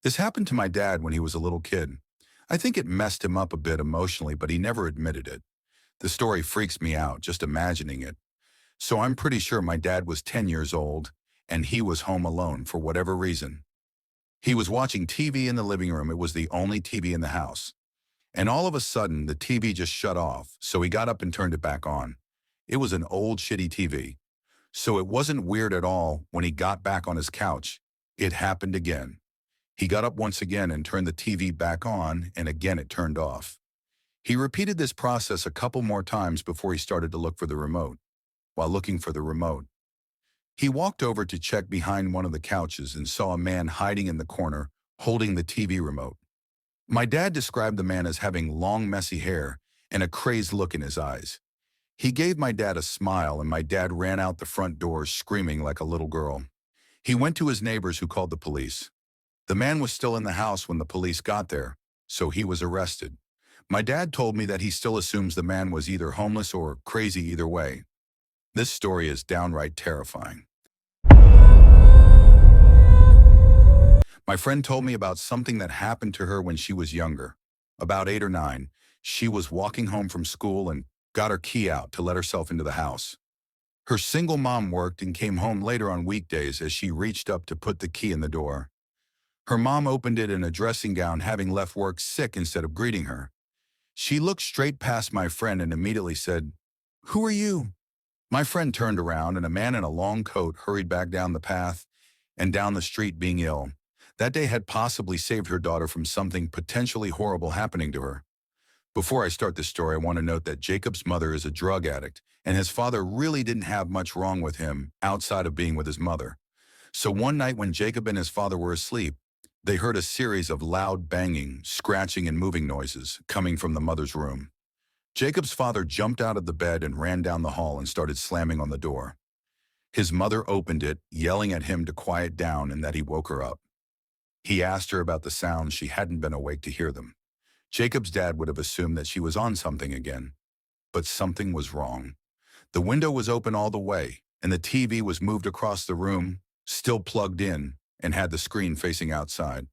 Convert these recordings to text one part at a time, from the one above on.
This happened to my dad when he was a little kid. I think it messed him up a bit emotionally, but he never admitted it. The story freaks me out just imagining it. So I'm pretty sure my dad was 10 years old, and he was home alone for whatever reason. He was watching TV in the living room. It was the only TV in the house. And all of a sudden, the TV just shut off, so he got up and turned it back on. It was an old shitty TV. So it wasn't weird at all when he got back on his couch. It happened again. He got up once again and turned the TV back on, and again it turned off. He repeated this process a couple more times before he started to look for the remote. While looking for the remote, he walked over to check behind one of the couches and saw a man hiding in the corner, holding the TV remote. My dad described the man as having long, messy hair and a crazed look in his eyes. He gave my dad a smile, and my dad ran out the front door screaming like a little girl. He went to his neighbors, who called the police. The man was still in the house when the police got there, so he was arrested. My dad told me that he still assumes the man was either homeless or crazy either way. This story is downright terrifying. My friend told me about something that happened to her when she was younger. About 8 or 9, she was walking home from school and got her key out to let herself into the house. Her single mom worked and came home later on weekdays as she reached up to put the key in the door. Her mom opened it in a dressing gown, having left work sick, instead of greeting her. She looked straight past my friend and immediately said, "Who are you?" My friend turned around, and a man in a long coat hurried back down the path and down the street, being ill. That day had possibly saved her daughter from something potentially horrible happening to her. Before I start this story, I want to note that Jacob's mother is a drug addict, and his father really didn't have much wrong with him outside of being with his mother. So one night when Jacob and his father were asleep, they heard a series of loud banging, scratching, and moving noises coming from the mother's room. Jacob's father jumped out of the bed and ran down the hall and started slamming on the door. His mother opened it, yelling at him to quiet down and that he woke her up. He asked her about the sounds. She hadn't been awake to hear them. Jacob's dad would have assumed that she was on something again. But something was wrong. The window was open all the way, and the TV was moved across the room, still plugged in, and had the screen facing outside.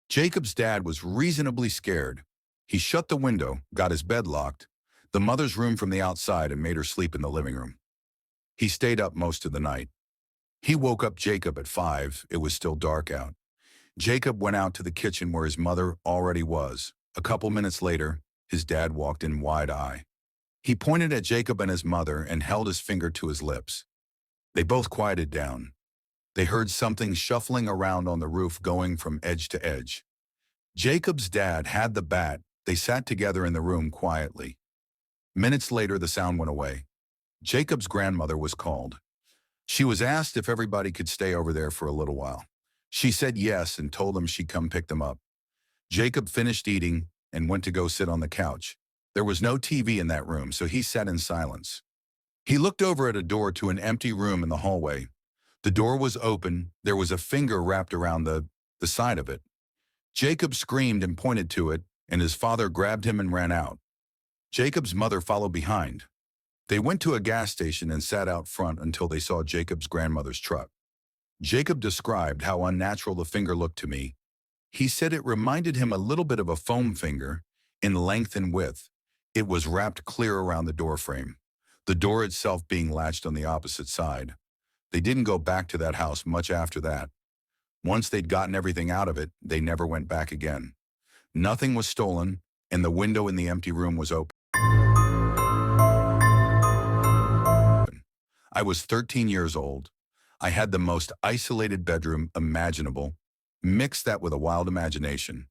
Jacob's dad was reasonably scared. He shut the window, got his bed locked, the mother's room from the outside, and made her sleep in the living room. He stayed up most of the night. He woke up Jacob at 5. It was still dark out. Jacob went out to the kitchen where his mother already was. A couple minutes later, his dad walked in wide-eyed. He pointed at Jacob and his mother and held his finger to his lips. They both quieted down. They heard something shuffling around on the roof, going from edge to edge. Jacob's dad had the bat. They sat together in the room quietly. Minutes later, the sound went away. Jacob's grandmother was called. She was asked if everybody could stay over there for a little while. She said yes and told them she'd come pick them up. Jacob finished eating and went to go sit on the couch. There was no TV in that room, so he sat in silence. He looked over at a door to an empty room in the hallway. The door was open. There was a finger wrapped around the side of it. Jacob screamed and pointed to it, and his father grabbed him and ran out. Jacob's mother followed behind. They went to a gas station and sat out front until they saw Jacob's grandmother's truck. Jacob described how unnatural the finger looked to me. He said it reminded him a little bit of a foam finger in length and width. It was wrapped clear around the door frame, the door itself being latched on the opposite side. They didn't go back to that house much after that. Once they'd gotten everything out of it, they never went back again. Nothing was stolen, and the window in the empty room was open. I was 13 years old. I had the most isolated bedroom imaginable. Mix that with a wild imagination,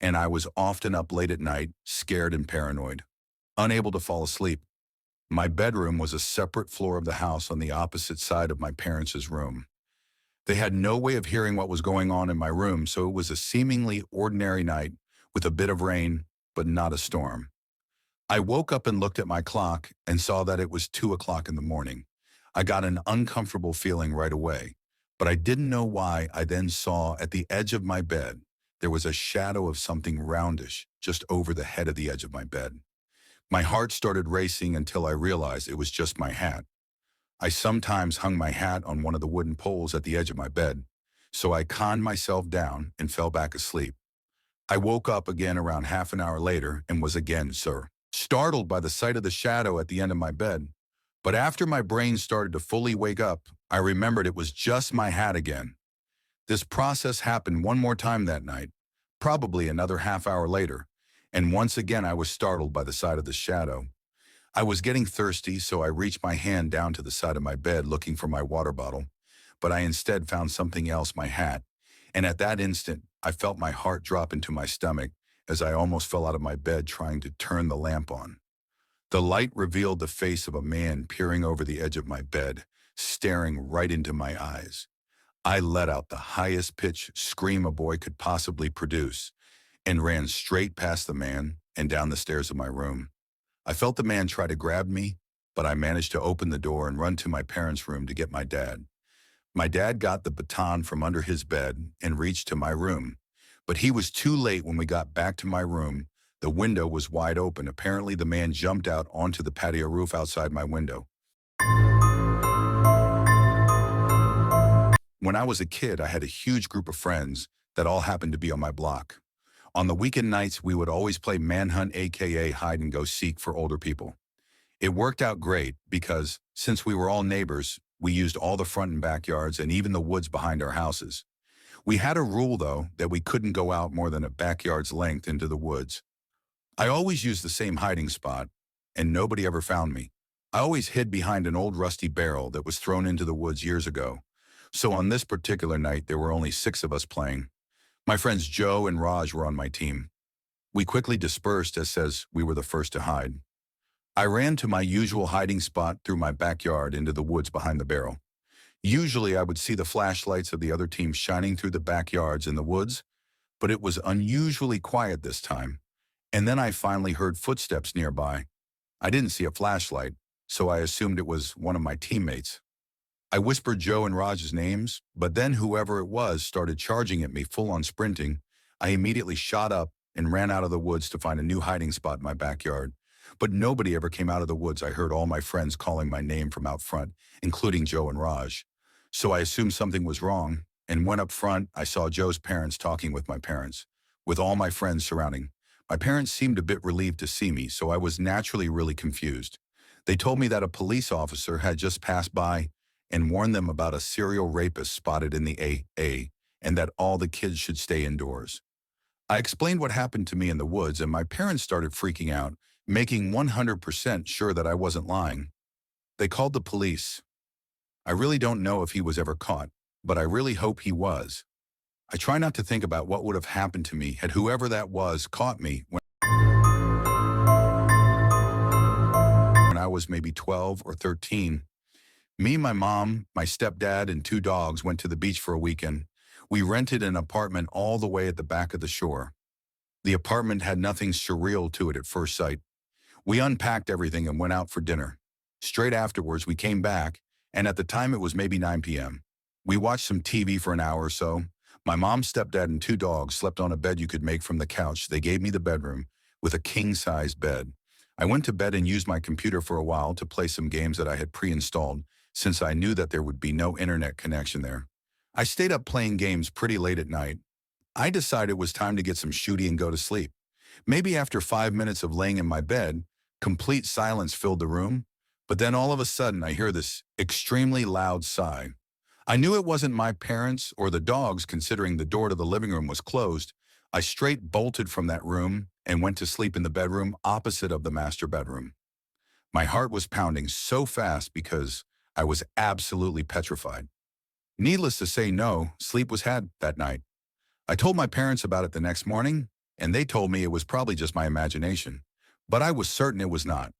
and I was often up late at night, scared and paranoid, unable to fall asleep. My bedroom was a separate floor of the house on the opposite side of my parents' room. They had no way of hearing what was going on in my room, so it was a seemingly ordinary night with a bit of rain, but not a storm. I woke up and looked at my clock and saw that it was 2 o'clock in the morning. I got an uncomfortable feeling right away, but I didn't know why. I then saw at the edge of my bed, there was a shadow of something roundish just over the head of the edge of my bed. My heart started racing until I realized it was just my hat. I sometimes hung my hat on one of the wooden poles at the edge of my bed, so I conned myself down and fell back asleep. I woke up again around half an hour later and was again, startled by the sight of the shadow at the end of my bed. But after my brain started to fully wake up, I remembered it was just my hat again. This process happened one more time that night, probably another half hour later, and once again I was startled by the sight of the shadow. I was getting thirsty, so I reached my hand down to the side of my bed looking for my water bottle, but I instead found something else, my hat, and at that instant, I felt my heart drop into my stomach as I almost fell out of my bed trying to turn the lamp on. The light revealed the face of a man peering over the edge of my bed, staring right into my eyes. I let out the highest pitch scream a boy could possibly produce and ran straight past the man and down the stairs of my room. I felt the man try to grab me, but I managed to open the door and run to my parents' room to get my dad. My dad got the baton from under his bed and reached to my room, but he was too late when we got back to my room. The window was wide open. Apparently, the man jumped out onto the patio roof outside my window. When I was a kid, I had a huge group of friends that all happened to be on my block. On the weekend nights, we would always play manhunt, aka hide and go seek for older people. It worked out great because, since we were all neighbors, we used all the front and backyards and even the woods behind our houses. We had a rule, though, that we couldn't go out more than a backyard's length into the woods. I always used the same hiding spot, and nobody ever found me. I always hid behind an old rusty barrel that was thrown into the woods years ago. So on this particular night, there were only 6 of us playing. My friends Joe and Raj were on my team. We quickly dispersed as we were the first to hide. I ran to my usual hiding spot through my backyard into the woods behind the barrel. Usually I would see the flashlights of the other team shining through the backyards in the woods, but it was unusually quiet this time. And then I finally heard footsteps nearby. I didn't see a flashlight, so I assumed it was one of my teammates. I whispered Joe and Raj's names, but then whoever it was started charging at me full on sprinting. I immediately shot up and ran out of the woods to find a new hiding spot in my backyard. But nobody ever came out of the woods. I heard all my friends calling my name from out front, including Joe and Raj. So I assumed something was wrong, and went up front. I saw Joe's parents talking with my parents, with all my friends surrounding. My parents seemed a bit relieved to see me, so I was naturally really confused. They told me that a police officer had just passed by and warned them about a serial rapist spotted in the AA, and that all the kids should stay indoors. I explained what happened to me in the woods, and my parents started freaking out, making 100% sure that I wasn't lying. They called the police. I really don't know if he was ever caught, but I really hope he was. I try not to think about what would have happened to me had whoever that was caught me when I was maybe 12 or 13. Me, my mom, my stepdad, and 2 dogs went to the beach for a weekend. We rented an apartment all the way at the back of the shore. The apartment had nothing surreal to it at first sight. We unpacked everything and went out for dinner. Straight afterwards, we came back, and at the time it was maybe 9 p.m. We watched some TV for an hour or so. My mom, stepdad, and 2 dogs slept on a bed you could make from the couch. They gave me the bedroom with a king-size bed. I went to bed and used my computer for a while to play some games that I had pre-installed, since I knew that there would be no internet connection there. I stayed up playing games pretty late at night. I decided it was time to get some shooty and go to sleep. Maybe after 5 minutes of laying in my bed, complete silence filled the room, but then all of a sudden I hear this extremely loud sigh. I knew it wasn't my parents or the dogs, considering the door to the living room was closed. I straight bolted from that room and went to sleep in the bedroom opposite of the master bedroom. My heart was pounding so fast because I was absolutely petrified. Needless to say, no sleep was had that night. I told my parents about it the next morning, and they told me it was probably just my imagination, but I was certain it was not.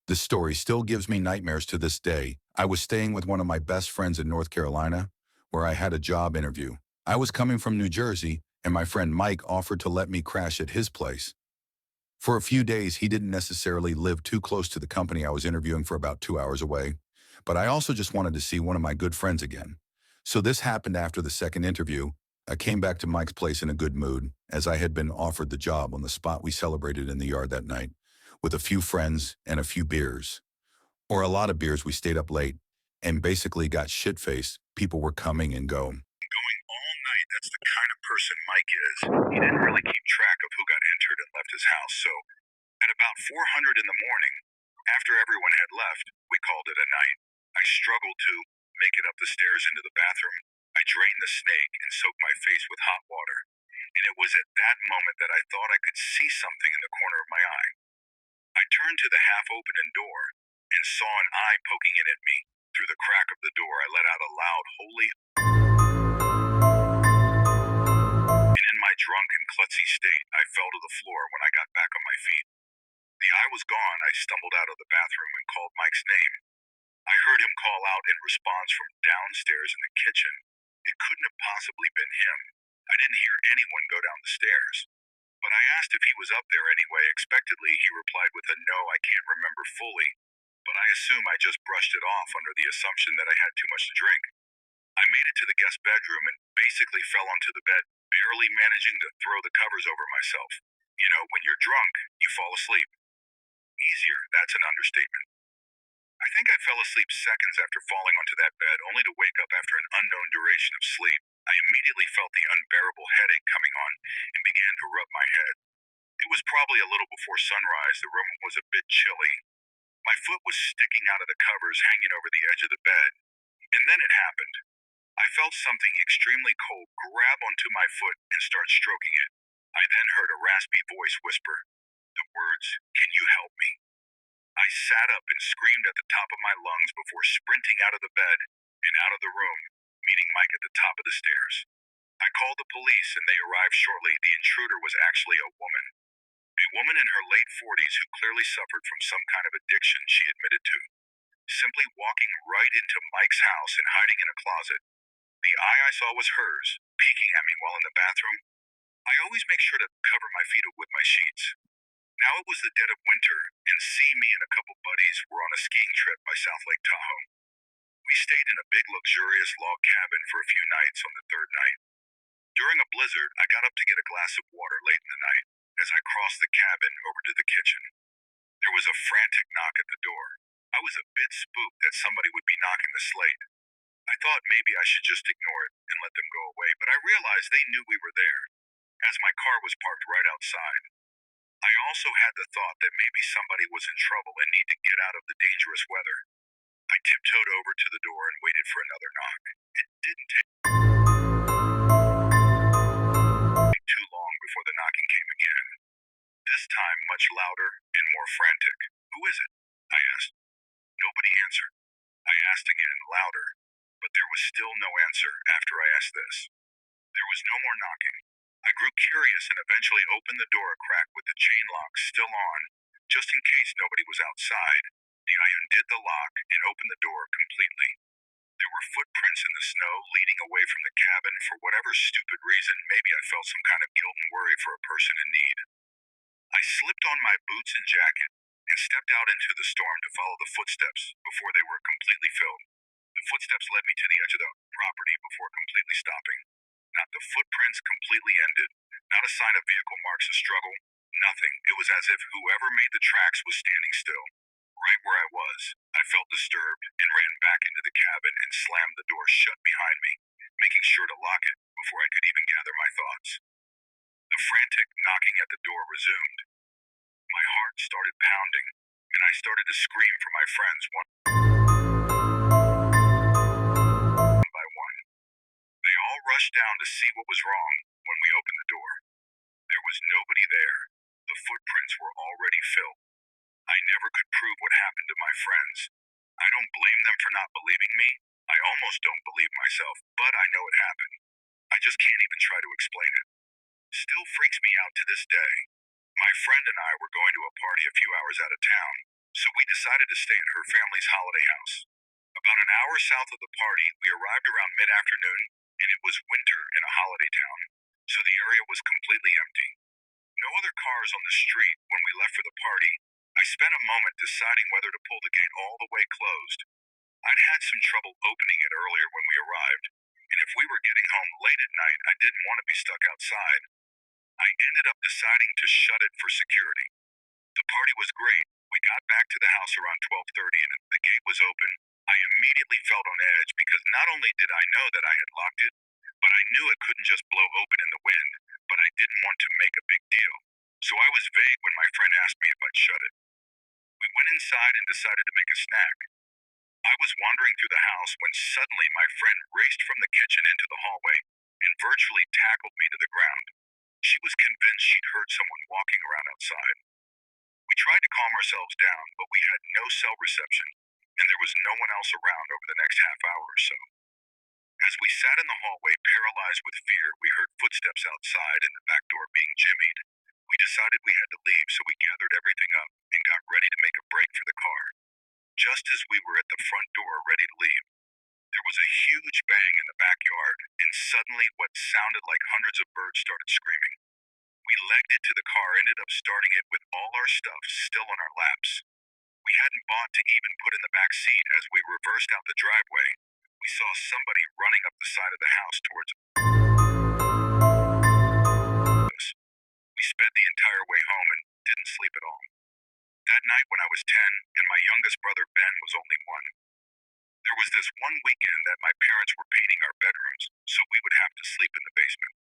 This story still gives me nightmares to this day. I was staying with one of my best friends in North Carolina, where I had a job interview. I was coming from New Jersey, and my friend Mike offered to let me crash at his place. For a few days, he didn't necessarily live too close to the company I was interviewing for, about 2 hours away, but I also just wanted to see one of my good friends again. So this happened after the second interview. I came back to Mike's place in a good mood, as I had been offered the job on the spot. We celebrated in the yard that night with a few friends and a few beers. Or a lot of beers. We stayed up late. and basically got shit-faced. People were coming and going all night. That's the kind of person Mike is. He didn't really keep track of who got entered and left his house, so at about 400 in the morning, after everyone had left, we called it a night. I struggled to make it up the stairs into the bathroom. I drained the snake and soaked my face with hot water. And it was at that moment that I thought I could see something in the corner of my eye. I turned to the half-opened door and saw an eye poking in at me. Through the crack of the door, I let out a loud, holy, and in my drunk and klutzy state, I fell to the floor when I got back on my feet. The eye was gone. I stumbled out of the bathroom and called Mike's name. I heard him call out in response from downstairs in the kitchen. It couldn't have possibly been him. I didn't hear anyone go down the stairs. But I asked if he was up there anyway. Expectedly, he replied with a no, I can't remember fully. But I assume I just brushed it off under the assumption that I had too much to drink. I made it to the guest bedroom and basically fell onto the bed, barely managing to throw the covers over myself. You know, when you're drunk, you fall asleep. Easier, that's an understatement. I think I fell asleep seconds after falling onto that bed, only to wake up after an unknown duration of sleep. I immediately felt the unbearable headache coming on and began to rub my head. It was probably a little before sunrise. The room was a bit chilly. My foot was sticking out of the covers, hanging over the edge of the bed. And then it happened. I felt something extremely cold grab onto my foot and start stroking it. I then heard a raspy voice whisper the words, "Can you help me?" I sat up and screamed at the top of my lungs before sprinting out of the bed and out of the room, meeting Mike at the top of the stairs. I called the police and they arrived shortly. The intruder was actually a woman. A woman in her late 40s who clearly suffered from some kind of addiction she admitted to. Simply walking right into Mike's house and hiding in a closet. The eye I saw was hers, peeking at me while in the bathroom. I always make sure to cover my feet with my sheets. Now it was the dead of winter, and me and a couple buddies were on a skiing trip by South Lake Tahoe. We stayed in a big luxurious log cabin for a few nights on the third night. During a blizzard, I got up to get a glass of water late in the night. As I crossed the cabin over to the kitchen, there was a frantic knock at the door. I was a bit spooked that somebody would be knocking the slate. I thought maybe I should just ignore it and let them go away, but I realized they knew we were there, as my car was parked right outside. I also had the thought that maybe somebody was in trouble and needed to get out of the dangerous weather. I tiptoed over to the door and waited for another knock. It didn't take too long before the knocking came again. This time much louder and more frantic. "Who is it?" I asked. Nobody answered. I asked again, louder, but there was still no answer after I asked this. There was no more knocking. I grew curious and eventually opened the door a crack with the chain lock still on, just in case nobody was outside. I undid the lock and opened the door completely. There were footprints in the snow leading away from the cabin. For whatever stupid reason, maybe I felt some kind of guilt and worry for a person in need. I slipped on my boots and jacket and stepped out into the storm to follow the footsteps before they were completely filled. The footsteps led me to the edge of the property before completely stopping. Not the footprints completely ended, not a sign of vehicle marks, a struggle, nothing. It was as if whoever made the tracks was standing still. Right where I was, I felt disturbed and ran back into the cabin and slammed the door shut behind me, making sure to lock it before I could even gather my thoughts. The frantic knocking at the door resumed. My heart started pounding, and I started to scream for my friends one by one. They all rushed down to see what was wrong when we opened the door. There was nobody there. The footprints were already filled. I never could prove what happened to my friends. I don't blame them for not believing me. I almost don't believe myself, but I know it happened. I just can't even try to explain it. Still freaks me out to this day. My friend and I were going to a party a few hours out of town, so we decided to stay at her family's holiday house. About an hour south of the party, we arrived around mid-afternoon, and it was winter in a holiday town, so the area was completely empty. No other cars on the street when we left for the party. I spent a moment deciding whether to pull the gate all the way closed. I'd had some trouble opening it earlier when we arrived, and if we were getting home late at night, I didn't want to be stuck outside. I ended up deciding to shut it for security. The party was great. We got back to the house around 12:30 and the gate was open, I immediately felt on edge because not only did I know that I had locked it, but I knew it couldn't just blow open in the wind, but I didn't want to make a big deal. So I was vague when my friend asked me if I'd shut it. We went inside and decided to make a snack. I was wandering through the house when suddenly my friend raced from the kitchen into the hallway and virtually tackled me to the ground. She was convinced she'd heard someone walking around outside. We tried to calm ourselves down, but we had no cell reception, and there was no one else around over the next half hour or so. As we sat in the hallway paralyzed with fear, we heard footsteps outside and the back door being jimmied. We decided we had to leave, so we gathered everything up and got ready to make a break for the car. Just as we were at the front door ready to leave, there was a huge bang in the backyard, and suddenly what sounded like hundreds of birds started screaming. We legged it to the car, ended up starting it with all our stuff still on our laps. We hadn't bought to even put in the back seat. As we reversed out the driveway, we saw somebody running up the side of the house towards us. We sped the entire way home and didn't sleep at all. That night when I was 10 and my youngest brother Ben was only 1, there was this one weekend that my parents were painting our bedrooms, so we would have to sleep in the basement.